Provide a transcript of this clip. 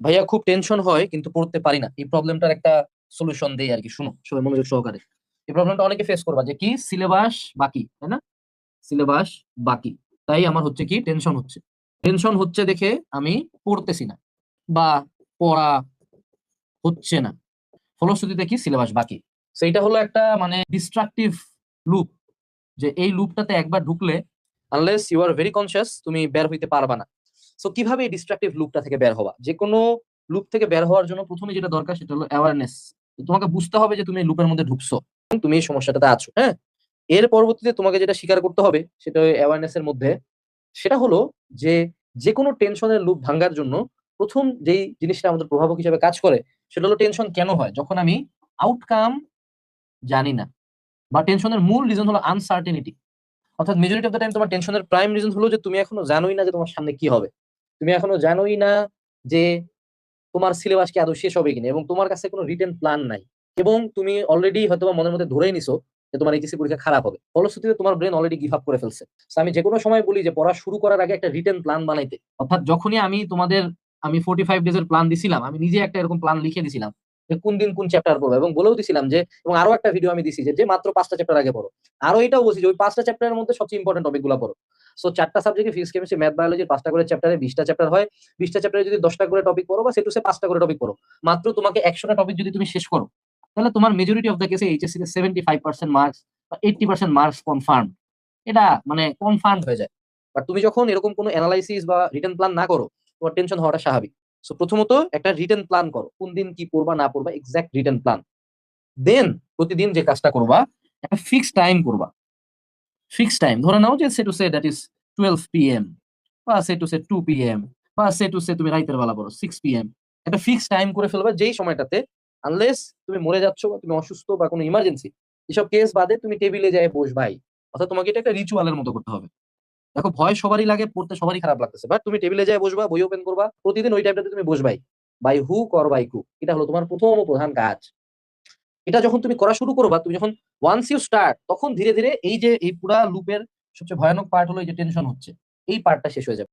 ভাইয়া খুব টেনশন হয় কিন্তু পড়তে পারি না, এই প্রবলেমটার একটা সলিউশন দেই আর কি। শুনো সবাই মনোযোগ সহকারে। এই প্রবলেমটা অনেকে ফেস করবা যে কি সিলেবাস বাকি, তাই না? সিলেবাস বাকি, তাই আমার হচ্ছে কি টেনশন হচ্ছে। টেনশন হচ্ছে দেখে আমি পড়তেছি না বা পড়া হচ্ছে না, ফলশ্রুতিতে কি সিলেবাস বাকি। সেইটা হলো একটা মানে ডিস্ট্রাকটিভ লুপ, যে এই লুপটাতে একবার ঢুকলে unless you are very conscious তুমি বের হইতে পারবা না। সো কিভাবে এই ডিস্ট্রাকটিভ লুপটা থেকে বের হওয়া, যে কোনো লুপ থেকে বের হওয়ার জন্য প্রথমে যেটা দরকার সেটা হলো অ্যাওয়ারনেস। তোমাকে বুঝতে হবে যে তুমি এই লুপের মধ্যে ঢুকছো এবং তুমি এই সমস্যাটাতে আছো, হ্যাঁ। এর পরবর্তীতে তোমাকে যেটা স্বীকার করতে হবে সেটা অ্যাওয়ারনেস এর মধ্যে, সেটা হলো যে যে কোনো টেনশনের লুপ ভাঙার জন্য প্রথম যেই জিনিসটা আমাদের প্রভাবক হিসেবে কাজ করে সেটা হলো টেনশন কেন হয়, যখন আমি আউটকাম জানি না, বা টেনশনের মূল রিজন হলো আনসার্টেনিটি। অর্থাৎ মেজরিটি অফ দ্য টাইম তোমার টেনশনের প্রাইম রিজন হলো যে তুমি এখনো জানোই না যে তোমার সামনে কি হবে। তুমি এখনো জানোই না যে তোমার সিলেবাস কি আদৌ শেষ হবে কিনা, এবং তোমার কাছে কোনো রিটেন প্ল্যান নাই, এবং তুমি অলরেডি হয়তো বা মনের মধ্যে ধরেই নিছো যে তোমার এইচএসসি পরীক্ষা খারাপ হবে। ফলশ্রুতিতে তোমার ব্রেন অলরেডি গিভ আপ করে ফেলছে। So আমি যে কোনো সময় বলি যে পড়া শুরু করার আগে একটা রিটেন প্ল্যান বানাইতে। অর্থাৎ যখনই আমি 45 ডেজের প্ল্যান দিছিলাম, আমি নিজে একটা এরকম প্ল্যান লিখে দিছিলাম যে কোন দিন কোন চ্যাপ্টার পড়বো, এবং বলেও দিছিলাম যে, এবং আরো একটা ভিডিও আমি দিছি যে মাত্র 5টা চ্যাপ্টার আগে পড়ো। আরো এটাও বলছি যে ওই 5টা চ্যাপ্টারের মধ্যে সবচেয়ে ইম্পর্টেন্ট টপিক গুলো পড়ো। সো 4টা সাবজেক্টে ফিজিক্স কেমিস্ট্রি ম্যাথ বায়োলজি 5টা করে চ্যাপ্টারে 20টা চ্যাপ্টার হয়। 20টা চ্যাপ্টারে যদি 10টা করে টপিক পড়ো বা সেটুসে 5টা করে টপিক পড়ো, মাত্র তোমাকে 100টা টপিক যদি তুমি শেষ করো, তাহলে তোমার মেজরিটি অফ দ্য কেসে এইচএসসি তে 75% মার্কস বা 80% মার্কস কনফার্ম। এটা মানে কনফার্ম হয়ে যায়। বাট তুমি যখন এরকম কোনো অ্যানালাইসিস বা রিটেন প্ল্যান না করো, তোমার টেনশন হওয়াটা স্বাভাবিক। সো প্রথমত একটা রিটেন প্ল্যান করো, কোন দিন কি পড়বা না পড়বা, এক্সাক্ট রিটেন প্ল্যান। দেন প্রতিদিন যে কাজটা করবা, একটা ফিক্সড টাইম করবা। ফিক্সড টাইম ধরে নাও যে say to say that is 12 p.m. বা সে টু সে 2 p.m. বা সে টু সে তুমি রাইতের বেলা পড়ো 6 p.m. একটা ফিক্সড টাইম করে ফেলবা যেই সময়টাতে, আনলেস তুমি মরে যাচ্ছ বা তুমি অসুস্থ বা কোনো ইমার্জেন্সি, এসব কেস বাদে তুমি টেবিলে যায় বসবাই। অর্থাৎ তোমাকে এটা একটা রিচুয়ালের মতো করতে হবে। দেখো ভয় সবারই লাগে, পড়তে সবারই খারাপ লাগতেছে, বাট তুমি টেবিলে যায় বসবা, বই ওপেন করবা, প্রতিদিন ওই টাইমটাতে তুমি বসবাই। বাই হুক অর বাই কুক, এটা হলো তোমার প্রথম ও প্রধান কাজ। এটা যখন তুমি করা শুরু করবা, তুমি যখন ওয়ান্স ইউ স্টার্ট, তখন ধীরে ধীরে এই যে এই পুরা লুপের সবচেয়ে ভয়ানক পার্ট হলো এই যে টেনশন হচ্ছে, এই পার্টটা শেষ হয়ে যাবে।